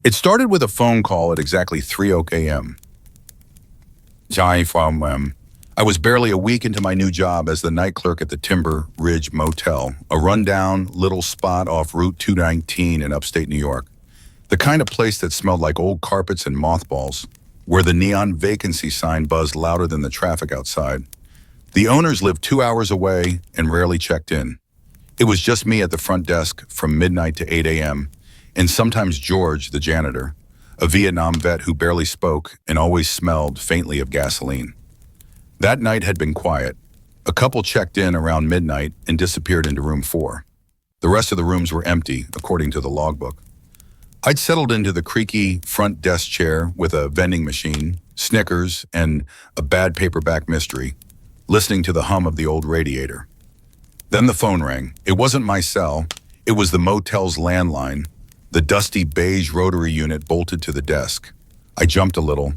It started with a phone call at exactly 3 a.m. I was barely a week into my new job as the night clerk at the Timber Ridge Motel, a rundown little spot off Route 219 in upstate New York. The kind of place that smelled like old carpets and mothballs, where the neon vacancy sign buzzed louder than the traffic outside. The owners lived 2 hours away and rarely checked in. It was just me at the front desk from midnight to 8 a.m., and sometimes George, the janitor, a Vietnam vet who barely spoke and always smelled faintly of gasoline. That night had been quiet. A couple checked in around midnight and disappeared into room 4. The rest of the rooms were empty, according to the logbook. I'd settled into the creaky front desk chair with a vending machine, Snickers, and a bad paperback mystery, listening to the hum of the old radiator. Then the phone rang. It wasn't my cell. It was the motel's landline, the dusty beige rotary unit bolted to the desk. I jumped a little.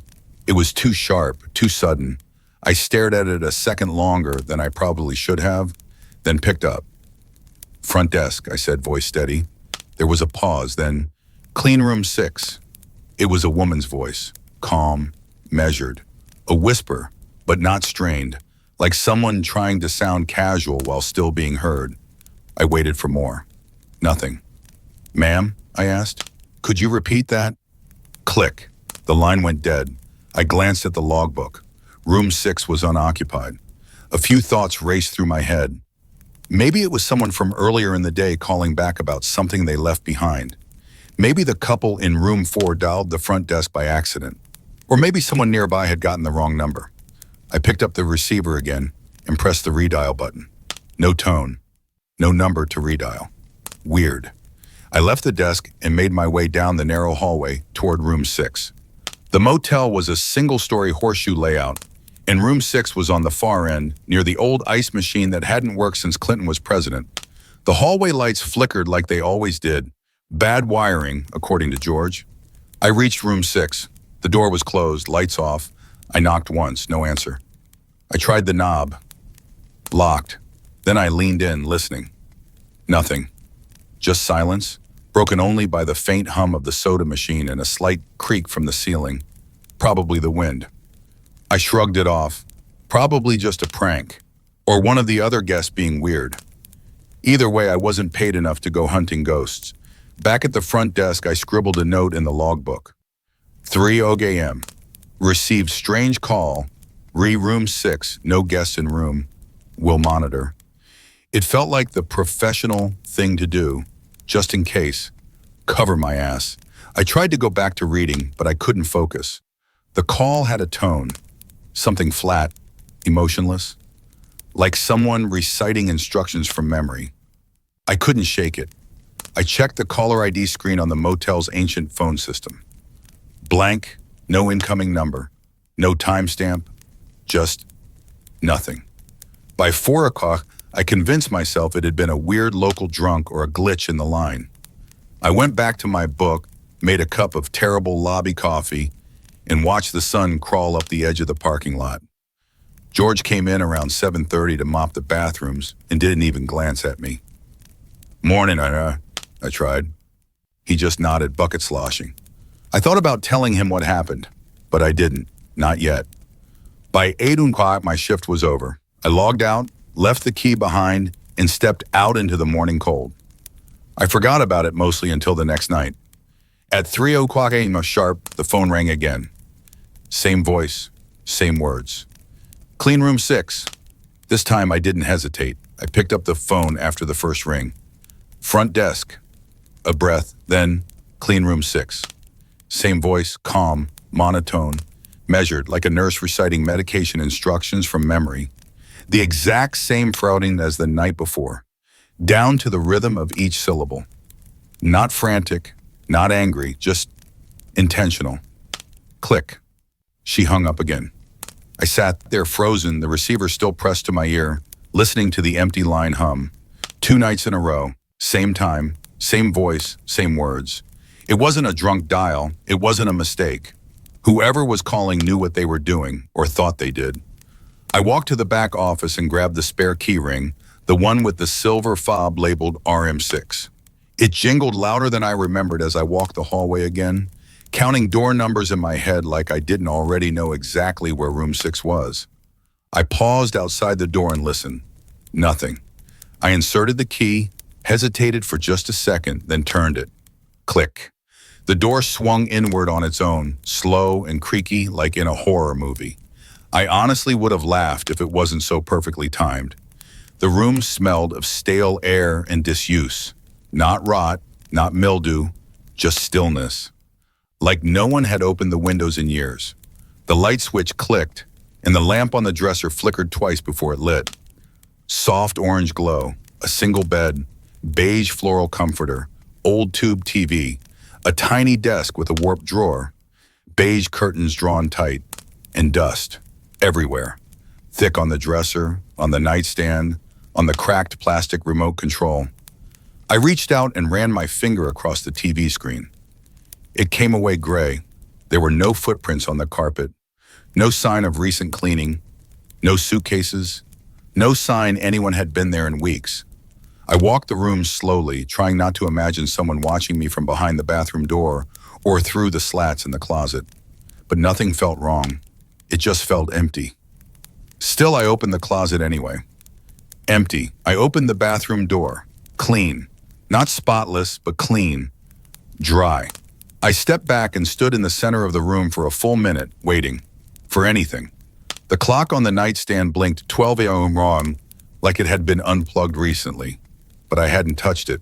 It was too sharp, too sudden. I stared at it a second longer than I probably should have, then picked up. "Front desk," I said, voice steady. There was a pause, then, "Clean room 6. It was a woman's voice, calm, measured, a whisper, but not strained, like someone trying to sound casual while still being heard. I waited for more. Nothing. "Ma'am?" I asked. "Could you repeat that?" Click. The line went dead. I glanced at the logbook. Room 6 was unoccupied. A few thoughts raced through my head. Maybe it was someone from earlier in the day calling back about something they left behind. Maybe the couple in room 4 dialed the front desk by accident. Or maybe someone nearby had gotten the wrong number. I picked up the receiver again and pressed the redial button. No tone. No number to redial. Weird. I left the desk and made my way down the narrow hallway toward room 6. The motel was a single-story horseshoe layout, and room 6 was on the far end, near the old ice machine that hadn't worked since Clinton was president. The hallway lights flickered like they always did. Bad wiring, according to George. I reached room 6. The door was closed, lights off. I knocked once, no answer. I tried the knob. Locked. Then I leaned in, listening. Nothing. Just silence, broken only by the faint hum of the soda machine and a slight creak from the ceiling. Probably the wind. I shrugged it off. Probably just a prank, or one of the other guests being weird. Either way, I wasn't paid enough to go hunting ghosts. Back at the front desk, I scribbled a note in the logbook. 3 a.m. Received strange call. Room 6, no guests in room. Will monitor. It felt like the professional thing to do, just in case. Cover my ass. I tried to go back to reading, but I couldn't focus. The call had a tone. Something flat, emotionless, like someone reciting instructions from memory. I couldn't shake it. I checked the caller ID screen on the motel's ancient phone system. Blank, no incoming number, no timestamp, just nothing. By 4 o'clock, I convinced myself it had been a weird local drunk or a glitch in the line. I went back to my book, made a cup of terrible lobby coffee, and watched the sun crawl up the edge of the parking lot. George came in around 7:30 to mop the bathrooms and didn't even glance at me. "Morning, I tried. He just nodded, bucket sloshing. I thought about telling him what happened, but I didn't, not yet. By 8 o'clock, my shift was over. I logged out, left the key behind, and stepped out into the morning cold. I forgot about it mostly until the next night. At 3 o'clock a.m. sharp, the phone rang again. Same voice, same words. "Clean room 6. This time I didn't hesitate. I picked up the phone after the first ring. "Front desk." A breath, then "Clean room 6. Same voice, calm, monotone, measured like a nurse reciting medication instructions from memory. The exact same frouting as the night before, down to the rhythm of each syllable. Not frantic, not angry, just intentional. Click. She hung up again. I sat there frozen, the receiver still pressed to my ear, listening to the empty line hum. 2 nights in a row, same time, same voice, same words. It wasn't a drunk dial, it wasn't a mistake. Whoever was calling knew what they were doing, or thought they did. I walked to the back office and grabbed the spare key ring, the one with the silver fob labeled RM6. It jingled louder than I remembered as I walked the hallway again, counting door numbers in my head like I didn't already know exactly where room 6 was. I paused outside the door and listened. Nothing. I inserted the key, hesitated for just a second, then turned it. Click. The door swung inward on its own, slow and creaky like in a horror movie. I honestly would have laughed if it wasn't so perfectly timed. The room smelled of stale air and disuse. Not rot, not mildew, just stillness. Like no one had opened the windows in years. The light switch clicked, and the lamp on the dresser flickered twice before it lit. Soft orange glow, a single bed, beige floral comforter, old tube TV, a tiny desk with a warped drawer, beige curtains drawn tight, and dust everywhere. Thick on the dresser, on the nightstand, on the cracked plastic remote control. I reached out and ran my finger across the TV screen. It came away gray. There were no footprints on the carpet, no sign of recent cleaning, no suitcases, no sign anyone had been there in weeks. I walked the room slowly, trying not to imagine someone watching me from behind the bathroom door or through the slats in the closet. But nothing felt wrong. It just felt empty. Still, I opened the closet anyway. Empty. I opened the bathroom door. Clean. Not spotless, but clean. Dry. I stepped back and stood in the center of the room for a full minute, waiting. For anything. The clock on the nightstand blinked 12 a.m. wrong, like it had been unplugged recently. But I hadn't touched it.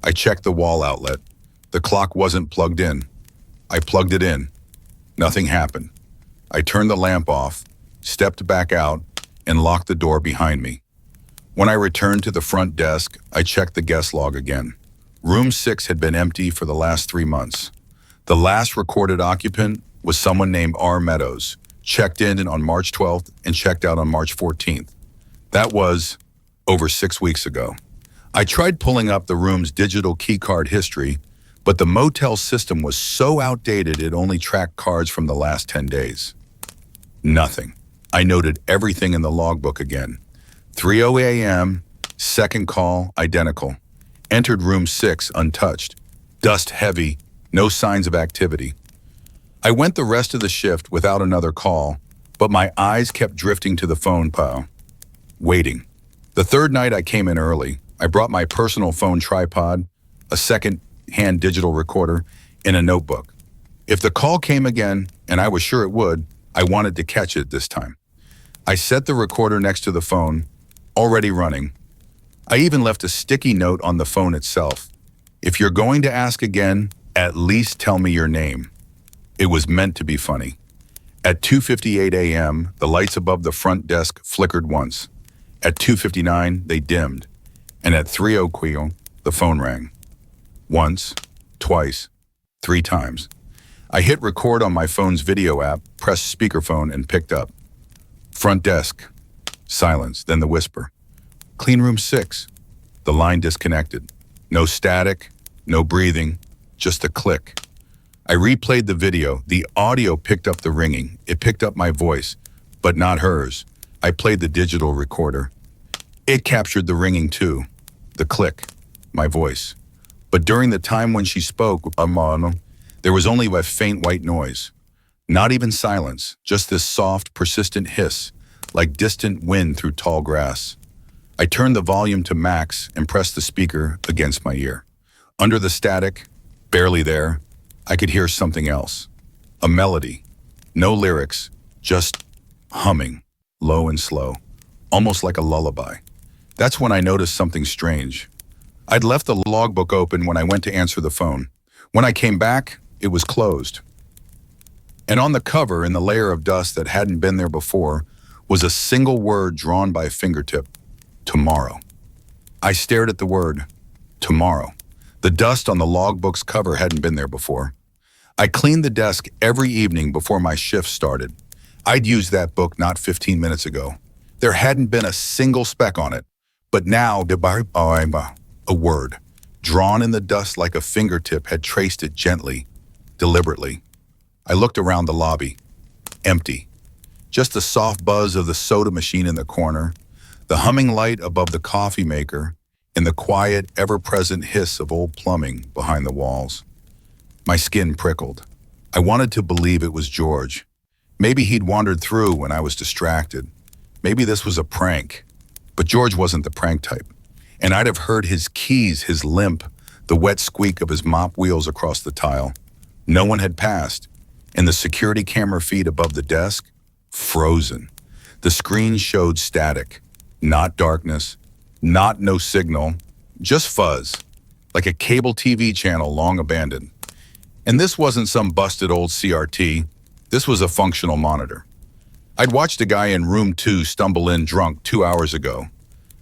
I checked the wall outlet. The clock wasn't plugged in. I plugged it in. Nothing happened. I turned the lamp off, stepped back out, and locked the door behind me. When I returned to the front desk, I checked the guest log again. Room 6 had been empty for the last 3 months. The last recorded occupant was someone named R. Meadows, checked in on March 12th and checked out on March 14th. That was over 6 weeks ago. I tried pulling up the room's digital keycard history, but the motel system was so outdated it only tracked cards from the last 10 days. Nothing. I noted everything in the logbook again. 3:00 a.m., second call, identical. Entered room 6 untouched. Dust heavy, no signs of activity. I went the rest of the shift without another call, but my eyes kept drifting to the phone pile. Waiting. The third night I came in early. I brought my personal phone tripod, a second-hand digital recorder, and a notebook. If the call came again, and I was sure it would, I wanted to catch it this time. I set the recorder next to the phone, already running. I even left a sticky note on the phone itself. If you're going to ask again, at least tell me your name. It was meant to be funny. At 2:58 a.m., the lights above the front desk flickered once. At 2:59, they dimmed. And at 3:00, the phone rang. Once, twice, 3 times. I hit record on my phone's video app, pressed speakerphone, and picked up. Front desk. Silence, then the whisper. Clean room 6. The line disconnected. No static, no breathing, just a click. I replayed the video. The audio picked up the ringing. It picked up my voice, but not hers. I played the digital recorder. It captured the ringing too, the click, my voice. But during the time when she spoke, there was only a faint white noise. Not even silence, just this soft, persistent hiss, like distant wind through tall grass. I turned the volume to max and pressed the speaker against my ear. Under the static, barely there, I could hear something else. A melody. No lyrics, just humming, low and slow, almost like a lullaby. That's when I noticed something strange. I'd left the logbook open when I went to answer the phone. When I came back, it was closed. And on the cover, in the layer of dust that hadn't been there before, was a single word drawn by a fingertip. Tomorrow. I stared at the word, tomorrow. The dust on the logbook's cover hadn't been there before. I cleaned the desk every evening before my shift started. I'd used that book not 15 minutes ago. There hadn't been a single speck on it. But now, a word, drawn in the dust like a fingertip, had traced it gently, deliberately. I looked around the lobby. Empty. Just the soft buzz of the soda machine in the corner, the humming light above the coffee maker, and the quiet, ever-present hiss of old plumbing behind the walls. My skin prickled. I wanted to believe it was George. Maybe he'd wandered through when I was distracted. Maybe this was a prank. But George wasn't the prank type. And I'd have heard his keys, his limp, the wet squeak of his mop wheels across the tile. No one had passed. And the security camera feed above the desk, frozen. The screen showed static, not darkness, not no signal, just fuzz, like a cable TV channel long abandoned. And this wasn't some busted old CRT. This was a functional monitor. I'd watched a guy in room 2 stumble in drunk 2 hours ago.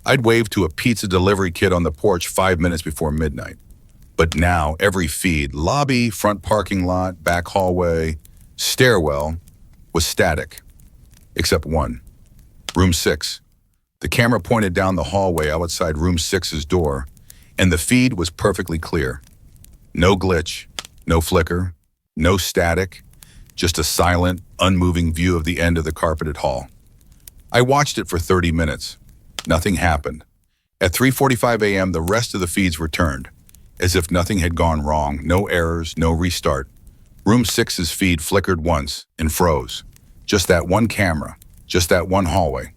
I'd waved to a pizza delivery kid on the porch 5 minutes before midnight. But now every feed, lobby, front parking lot, back hallway, stairwell, was static. Except one. Room 6. The camera pointed down the hallway outside room 6's door, and the feed was perfectly clear. No glitch, no flicker, no static, just a silent, unmoving view of the end of the carpeted hall. I watched it for 30 minutes. Nothing happened. At 3:45 a.m., the rest of the feeds returned, as if nothing had gone wrong, no errors, no restart. Room 6's feed flickered once and froze. Just that one camera, just that one hallway.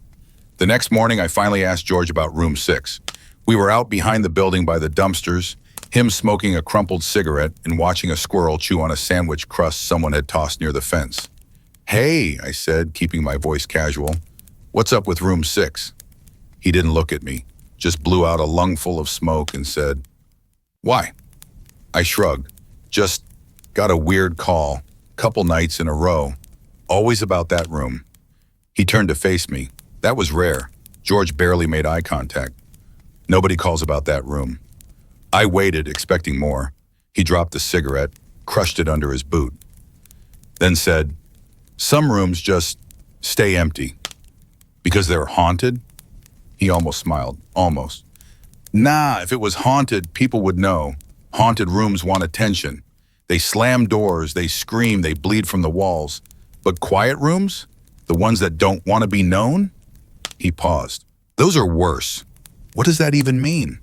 The next morning, I finally asked George about room 6. We were out behind the building by the dumpsters, him smoking a crumpled cigarette and watching a squirrel chew on a sandwich crust someone had tossed near the fence. "Hey," I said, keeping my voice casual. "What's up with room 6? He didn't look at me, just blew out a lungful of smoke and said, "Why?" I shrugged. "Just got a weird call, couple nights in a row, always about that room." He turned to face me. That was rare. George barely made eye contact. "Nobody calls about that room." I waited, expecting more. He dropped the cigarette, crushed it under his boot, then said, "Some rooms just stay empty." "Because they're haunted?" He almost smiled. Almost. "Nah, if it was haunted, people would know. Haunted rooms want attention. They slam doors, they scream, they bleed from the walls. But quiet rooms? The ones that don't want to be known?" He paused. "Those are worse. What does that even mean?"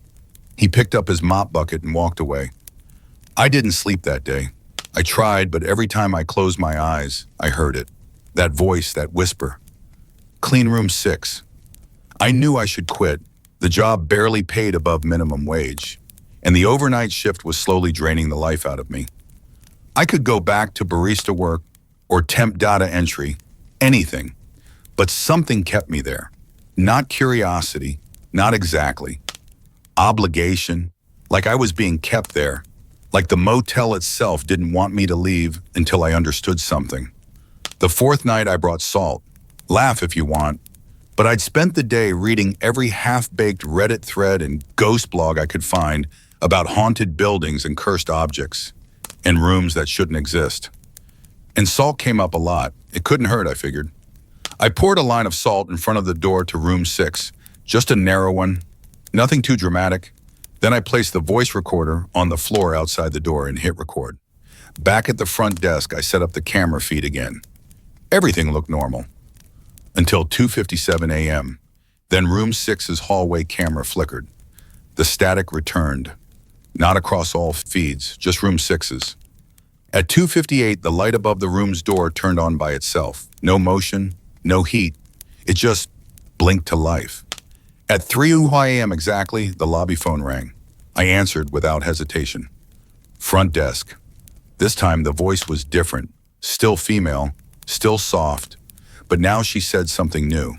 He picked up his mop bucket and walked away. I didn't sleep that day. I tried, but every time I closed my eyes, I heard it. That voice, that whisper. "Clean room 6. I knew I should quit. The job barely paid above minimum wage, and the overnight shift was slowly draining the life out of me. I could go back to barista work or temp data entry, anything, but something kept me there. Not curiosity, not exactly. Obligation, like I was being kept there, like the motel itself didn't want me to leave until I understood something. The 4th night I brought salt. Laugh if you want, but I'd spent the day reading every half-baked Reddit thread and ghost blog I could find about haunted buildings and cursed objects, and rooms that shouldn't exist. And salt came up a lot. It couldn't hurt, I figured. I poured a line of salt in front of the door to room 6, just a narrow one, nothing too dramatic. Then I placed the voice recorder on the floor outside the door and hit record. Back at the front desk, I set up the camera feed again. Everything looked normal. Until 2:57 a.m. Then room 6's hallway camera flickered. The static returned. Not across all feeds, just room 6's. At 2:58, the light above the room's door turned on by itself. No motion, no heat. It just blinked to life. At 3:00 a.m. exactly, the lobby phone rang. I answered without hesitation. Front desk. This time the voice was different. Still female, still soft, but now she said something new.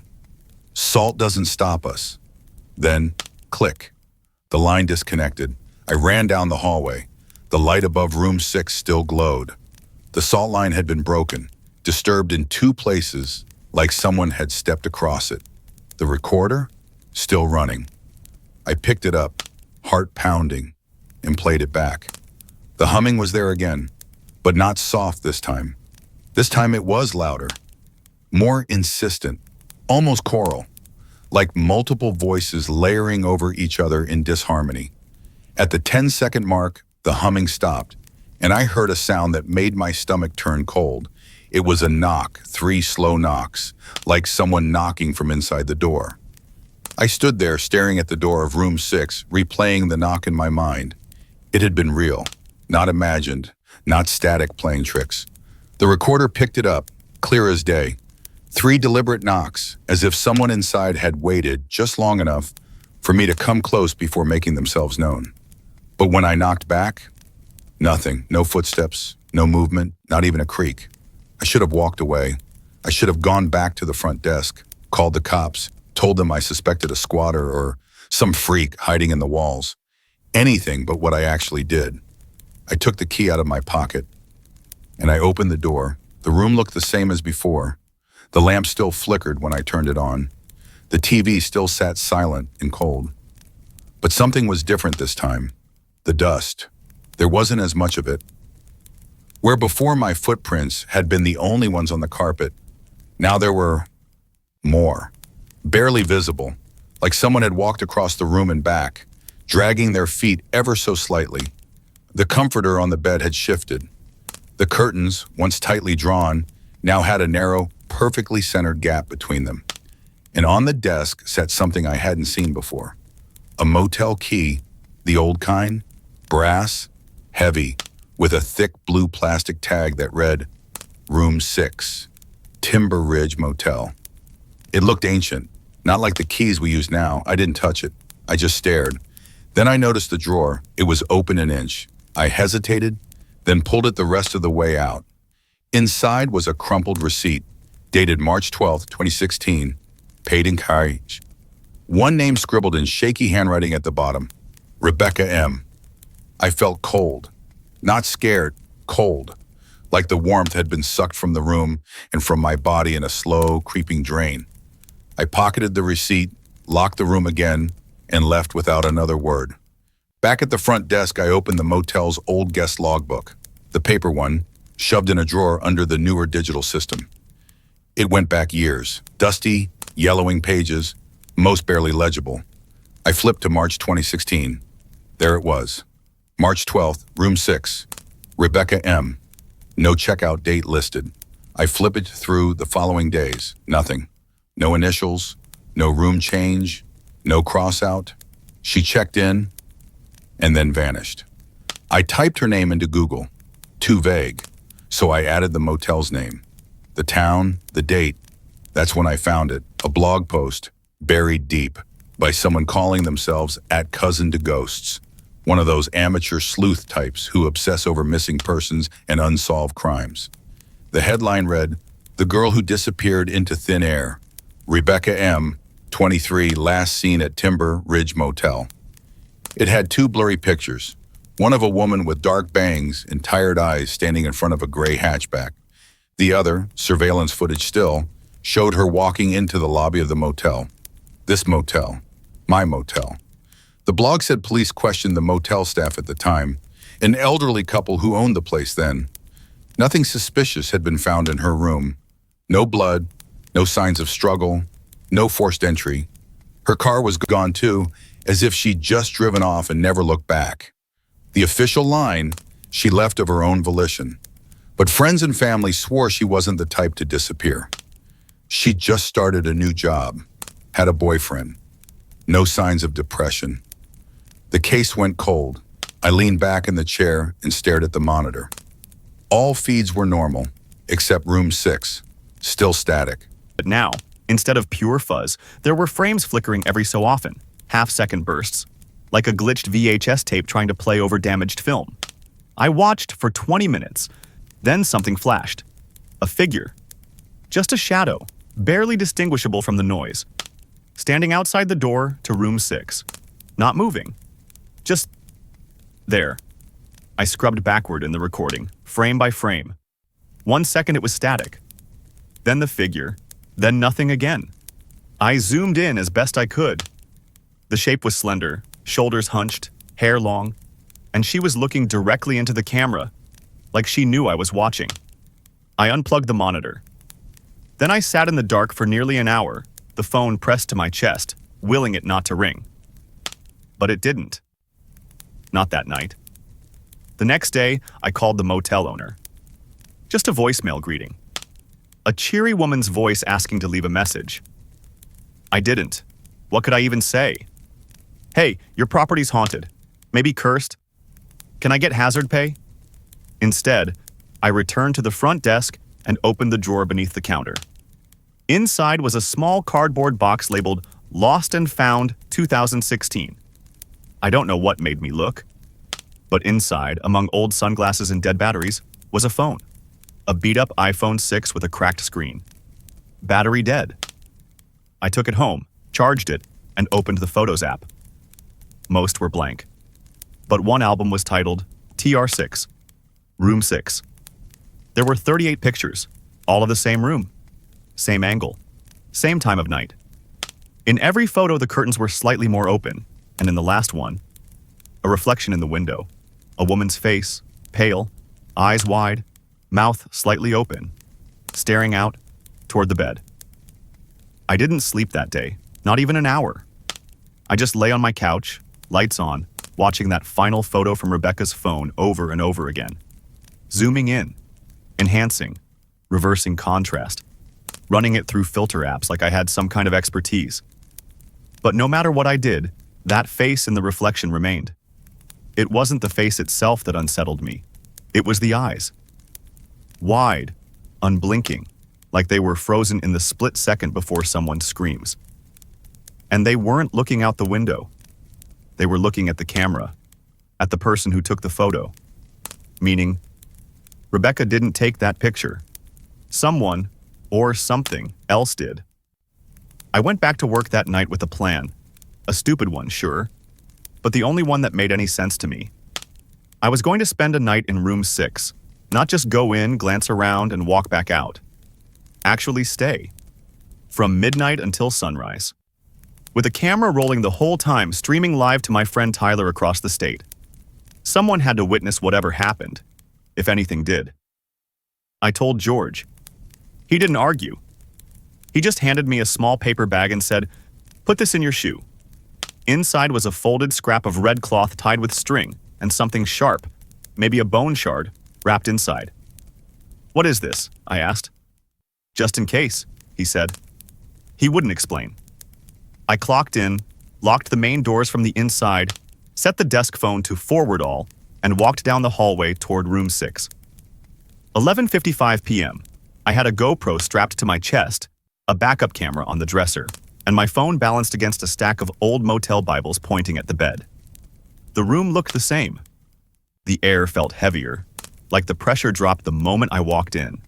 "Salt doesn't stop us." Then, click. The line disconnected. I ran down the hallway. The light above room 6 still glowed. The salt line had been broken, disturbed in 2 places, like someone had stepped across it. The recorder? Still running. I picked it up, heart pounding, and played it back. The humming was there again, but not soft this time. This time it was louder, more insistent, almost choral, like multiple voices layering over each other in disharmony. At the 10-second mark, the humming stopped, and I heard a sound that made my stomach turn cold. It was a knock, 3 slow knocks, like someone knocking from inside the door. I stood there staring at the door of room 6, replaying the knock in my mind. It had been real, not imagined, not static playing tricks. The recorder picked it up, clear as day. 3 deliberate knocks, as if someone inside had waited just long enough for me to come close before making themselves known. But when I knocked back, nothing. No footsteps, no movement, not even a creak. I should have walked away. I should have gone back to the front desk, called the cops, told them I suspected a squatter or some freak hiding in the walls. Anything but what I actually did. I took the key out of my pocket, and I opened the door. The room looked the same as before. The lamp still flickered when I turned it on. The TV still sat silent and cold. But something was different this time. The dust. There wasn't as much of it. Where before my footprints had been the only ones on the carpet, now there were more. Barely visible, like someone had walked across the room and back, dragging their feet ever so slightly. The comforter on the bed had shifted. The curtains, once tightly drawn, now had a narrow, perfectly centered gap between them. And on the desk sat something I hadn't seen before. A motel key, the old kind, brass, heavy, with a thick blue plastic tag that read, Room 6, Timber Ridge Motel. It looked ancient, not like the keys we use now. I didn't touch it. I just stared. Then I noticed the drawer. It was open an inch. I hesitated, then pulled it the rest of the way out. Inside was a crumpled receipt, dated March 12, 2016, paid in cash. One name scribbled in shaky handwriting at the bottom, Rebecca M. I felt cold. Not scared, cold, like the warmth had been sucked from the room and from my body in a slow, creeping drain. I pocketed the receipt, locked the room again, and left without another word. Back at the front desk, I opened the motel's old guest logbook, the paper one, shoved in a drawer under the newer digital system. It went back years, dusty, yellowing pages, most barely legible. I flipped to March 2016. There it was. March 12th, Room 6, Rebecca M. No checkout date listed. I flipped through the following days. Nothing. No initials, no room change, no crossout. She checked in and then vanished. I typed her name into Google. Too vague. So I added the motel's name, the town, the date. That's when I found it. A blog post, buried deep, by someone calling themselves @CousinToGhosts. One of those amateur sleuth types who obsess over missing persons and unsolved crimes. The headline read, The Girl Who Disappeared into Thin Air, Rebecca M., 23, last seen at Timber Ridge Motel. It had 2 blurry pictures, one of a woman with dark bangs and tired eyes standing in front of a gray hatchback. The other, surveillance footage still, showed her walking into the lobby of the motel. This motel, my motel. The blog said police questioned the motel staff at the time, an elderly couple who owned the place then. Nothing suspicious had been found in her room. No blood, no signs of struggle, no forced entry. Her car was gone too, as if she'd just driven off and never looked back. The official line, she left of her own volition. But friends and family swore she wasn't the type to disappear. She'd just started a new job, had a boyfriend. No signs of depression. The case went cold. I leaned back in the chair and stared at the monitor. All feeds were normal, except Room 6, still static. But now, instead of pure fuzz, there were frames flickering every so often, half-second bursts, like a glitched VHS tape trying to play over damaged film. I watched for 20 minutes. Then something flashed. A figure. Just a shadow, barely distinguishable from the noise. Standing outside the door to Room 6. Not moving. Just there. I scrubbed backward in the recording, frame by frame. 1 second it was static. Then the figure. Then nothing again. I zoomed in as best I could. The shape was slender, shoulders hunched, hair long, and she was looking directly into the camera, like she knew I was watching. I unplugged the monitor. Then I sat in the dark for nearly an hour, the phone pressed to my chest, willing it not to ring. But it didn't. Not that night. The next day, I called the motel owner. Just a voicemail greeting. A cheery woman's voice asking to leave a message. I didn't. What could I even say? Hey, your property's haunted. Maybe cursed. Can I get hazard pay? Instead, I returned to the front desk and opened the drawer beneath the counter. Inside was a small cardboard box labeled Lost and Found 2016. I don't know what made me look, but inside, among old sunglasses and dead batteries, was a phone. A beat-up iPhone 6 with a cracked screen. Battery dead. I took it home, charged it, and opened the Photos app. Most were blank. But one album was titled TR6, Room 6. There were 38 pictures, all of the same room, same angle, same time of night. In every photo, the curtains were slightly more open, and in the last one, a reflection in the window, a woman's face, pale, eyes wide, mouth slightly open, staring out toward the bed. I didn't sleep that day, not even an hour. I just lay on my couch, lights on, watching that final photo from Rebecca's phone over and over again. Zooming in, enhancing, reversing contrast, running it through filter apps like I had some kind of expertise. But no matter what I did, that face in the reflection remained. It wasn't the face itself that unsettled me. It was the eyes. Wide, unblinking, like they were frozen in the split second before someone screams. And they weren't looking out the window. They were looking at the camera, at the person who took the photo. Meaning, Rebecca didn't take that picture. Someone, or something, else did. I went back to work that night with a plan. A stupid one, sure, but the only one that made any sense to me. I was going to spend a night in room 6, not just go in, glance around, and walk back out. Actually stay. From midnight until sunrise. With a camera rolling the whole time, streaming live to my friend Tyler across the state. Someone had to witness whatever happened, if anything did. I told George. He didn't argue. He just handed me a small paper bag and said, "Put this in your shoe." Inside was a folded scrap of red cloth tied with string and something sharp, maybe a bone shard, wrapped inside. "What is this?" I asked. "Just in case," he said. He wouldn't explain. I clocked in, locked the main doors from the inside, set the desk phone to forward all, and walked down the hallway toward room 6. 11:55 p.m. I had a GoPro strapped to my chest, a backup camera on the dresser, and my phone balanced against a stack of old Motel Bibles pointing at the bed. The room looked the same. The air felt heavier, like the pressure dropped the moment I walked in.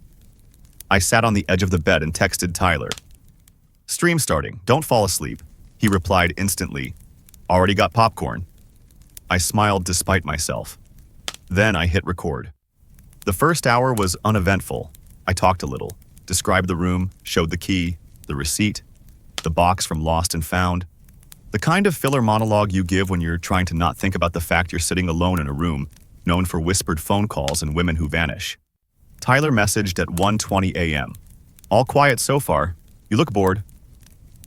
I sat on the edge of the bed and texted Tyler. "Stream starting, don't fall asleep," he replied instantly. "Already got popcorn." I smiled despite myself. Then I hit record. The first hour was uneventful. I talked a little, described the room, showed the key, the receipt, the box from Lost and Found. The kind of filler monologue you give when you're trying to not think about the fact you're sitting alone in a room, known for whispered phone calls and women who vanish. Tyler messaged at 1:20 a.m. "All quiet so far. You look bored."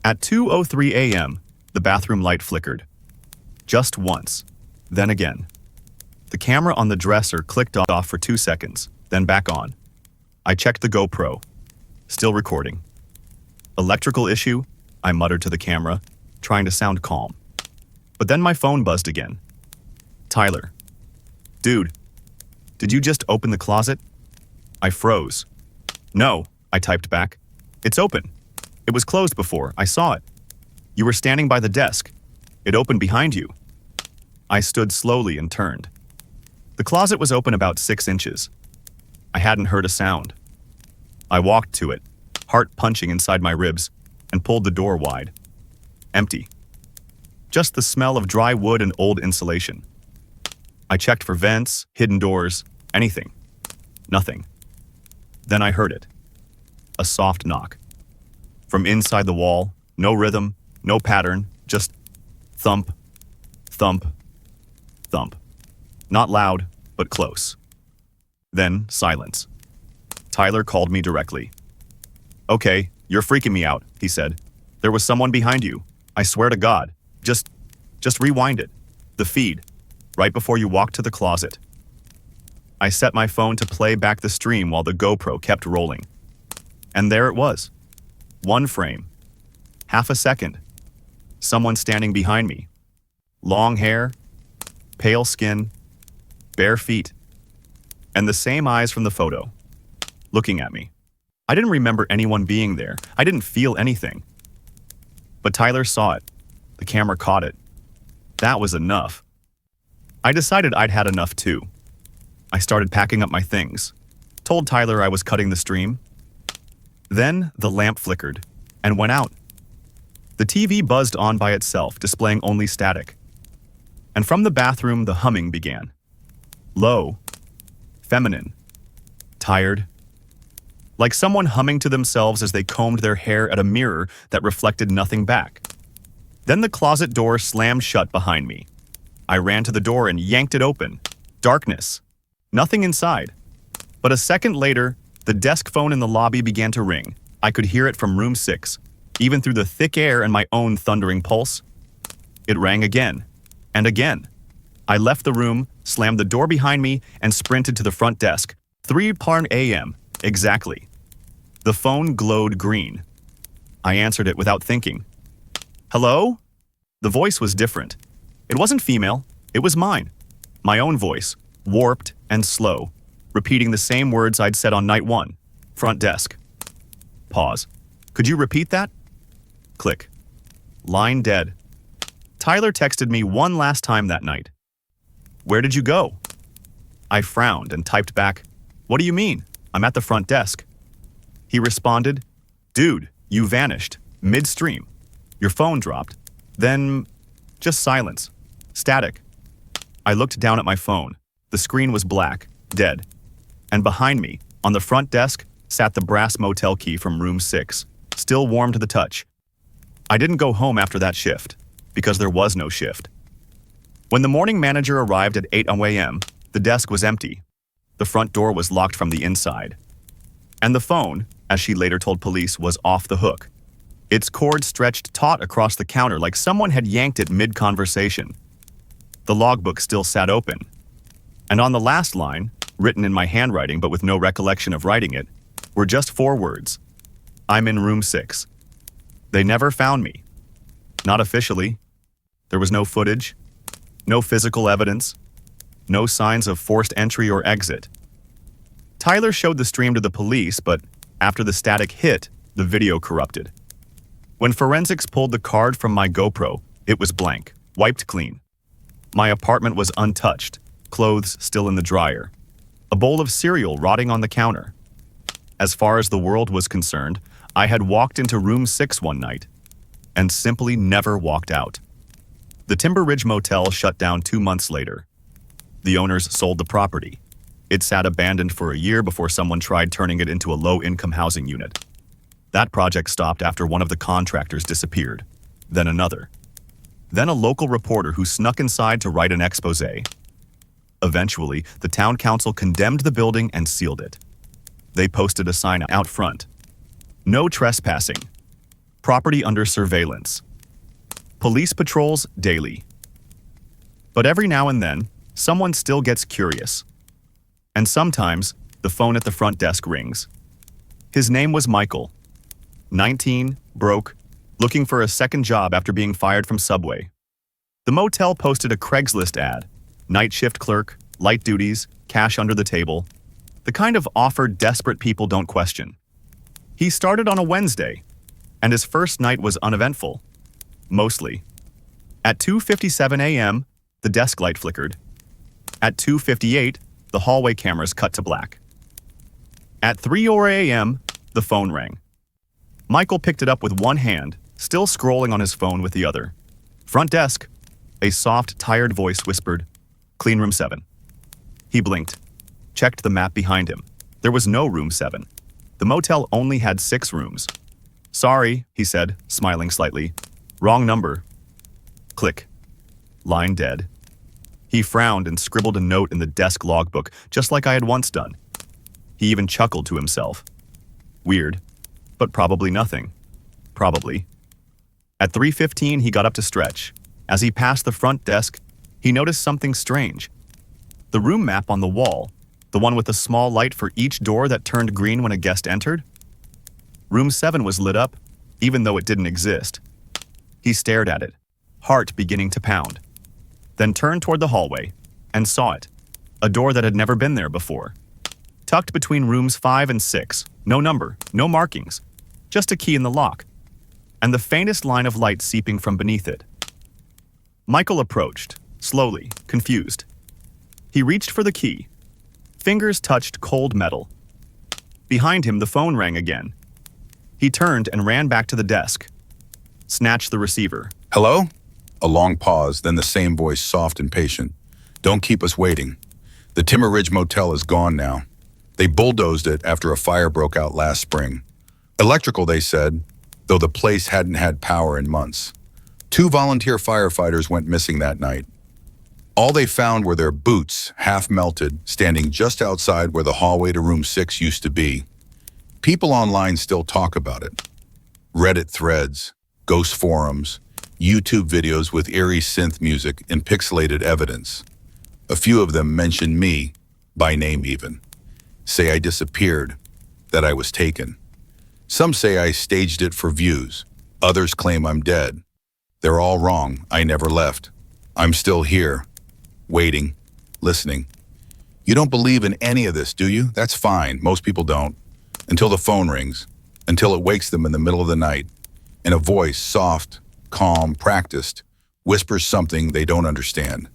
At 2:03 a.m., the bathroom light flickered. Just once, then again. The camera on the dresser clicked off for 2 seconds, then back on. I checked the GoPro. Still recording. "Electrical issue," I muttered to the camera, trying to sound calm. But then my phone buzzed again. "Tyler. Dude, did you just open the closet?" I froze. "No," I typed back. "It's open. It was closed before. I saw it. You were standing by the desk. It opened behind you." I stood slowly and turned. The closet was open about 6 inches. I hadn't heard a sound. I walked to it, heart punching inside my ribs, and pulled the door wide. Empty. Just the smell of dry wood and old insulation. I checked for vents, hidden doors, anything. Nothing. Then I heard it. A soft knock. From inside the wall, no rhythm, no pattern, just thump, thump, thump. Not loud, but close. Then silence. Tyler called me directly. "Okay, you're freaking me out," he said. "There was someone behind you. I swear to God. Just rewind it. The feed. Right before you walked to the closet." I set my phone to play back the stream while the GoPro kept rolling. And there it was. One frame. Half a second. Someone standing behind me. Long hair. Pale skin. Bare feet. and the same eyes from the photo, looking at me. I didn't remember anyone being there. I didn't feel anything. But Tyler saw it. The camera caught it. That was enough. I decided I'd had enough too. I started packing up my things, told Tyler I was cutting the stream. Then the lamp flickered and went out. The TV buzzed on by itself, displaying only static. And from the bathroom, the humming began. Low, feminine, tired, like someone humming to themselves as they combed their hair at a mirror that reflected nothing back. Then the closet door slammed shut behind me. I ran to the door and yanked it open. Darkness. Nothing inside. But a second later, the desk phone in the lobby began to ring. I could hear it from room 6, even through the thick air and my own thundering pulse. It rang again, and again. I left the room, slammed the door behind me, and sprinted to the front desk. 3 a.m. Exactly. The phone glowed green. I answered it without thinking. Hello? The voice was different. It wasn't female. It was mine. My own voice, warped and slow, repeating the same words I'd said on night 1. Front desk. Pause. Could you repeat that? Click. Line dead. Tyler texted me one last time that night. Where did you go? I frowned and typed back, what do you mean? I'm at the front desk. He responded, dude, you vanished, midstream. Your phone dropped. Then, just silence. Static. I looked down at my phone. The screen was black, dead. And behind me, on the front desk, sat the brass motel key from room 6, still warm to the touch. I didn't go home after that shift, because there was no shift. When the morning manager arrived at 8 a.m., the desk was empty. The front door was locked from the inside. And the phone, as she later told police, was off the hook. Its cord stretched taut across the counter like someone had yanked it mid-conversation. The logbook still sat open. And on the last line, written in my handwriting but with no recollection of writing it, were just 4 words. I'm in room 6. They never found me. Not officially. There was no footage, no physical evidence, no signs of forced entry or exit. Tyler showed the stream to the police, but after the static hit, the video corrupted. When forensics pulled the card from my GoPro, it was blank, wiped clean. My apartment was untouched, clothes still in the dryer, a bowl of cereal rotting on the counter. As far as the world was concerned, I had walked into room 6 one night and simply never walked out. The Timber Ridge Motel shut down 2 months later. The owners sold the property. It sat abandoned for a year before someone tried turning it into a low-income housing unit. That project stopped after one of the contractors disappeared, then another. Then a local reporter who snuck inside to write an exposé. Eventually, the town council condemned the building and sealed it. They posted a sign out front. No trespassing. Property under surveillance. Police patrols daily. But every now and then, someone still gets curious. And sometimes, the phone at the front desk rings. His name was Michael. 19, broke, looking for a second job after being fired from Subway. The motel posted a Craigslist ad. Night shift clerk, light duties, cash under the table. The kind of offer desperate people don't question. He started on a Wednesday, and his first night was uneventful. Mostly. At 2:57 a.m., the desk light flickered. At 2:58, the hallway cameras cut to black. At 3 a.m., the phone rang. Michael picked it up with one hand, still scrolling on his phone with the other. Front desk. A soft, tired voice whispered, "Clean room 7." He blinked, checked the map behind him. There was no room 7. The motel only had 6 rooms. "Sorry," he said, smiling slightly. "Wrong number." Click. Line dead. He frowned and scribbled a note in the desk logbook, just like I had once done. He even chuckled to himself. Weird, but probably nothing. Probably. At 3:15, he got up to stretch. As he passed the front desk, he noticed something strange. The room map on the wall, the one with a small light for each door that turned green when a guest entered. Room 7 was lit up, even though it didn't exist. He stared at it, heart beginning to pound, then turned toward the hallway and saw it, a door that had never been there before. tucked between rooms 5 and 6. No number, no markings, just a key in the lock, and the faintest line of light seeping from beneath it. Michael approached, slowly, confused. He reached for the key. Fingers touched cold metal. Behind him, the phone rang again. He turned and ran back to the desk. Snatched the receiver. Hello? A long pause, then the same voice, soft and patient. Don't keep us waiting. The Timber Ridge Motel is gone now. They bulldozed it after a fire broke out last spring. Electrical, they said, though the place hadn't had power in months. 2 volunteer firefighters went missing that night. All they found were their boots, half melted, standing just outside where the hallway to room 6 used to be. People online still talk about it. Reddit threads, ghost forums, YouTube videos with eerie synth music and pixelated evidence. A few of them mention me, by name even. Say I disappeared, that I was taken. Some say I staged it for views. Others claim I'm dead. They're all wrong. I never left. I'm still here, waiting, listening. You don't believe in any of this, do you? That's fine. Most people don't. Until the phone rings, until it wakes them in the middle of the night, and a voice, soft, calm, practiced, whispers something they don't understand.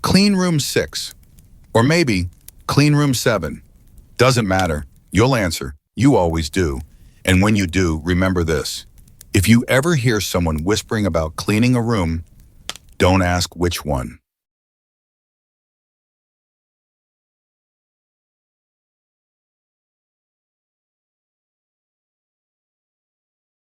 Clean room 6. Or maybe clean room 7. Doesn't matter. You'll answer. You always do. And when you do, remember this. If you ever hear someone whispering about cleaning a room, don't ask which one.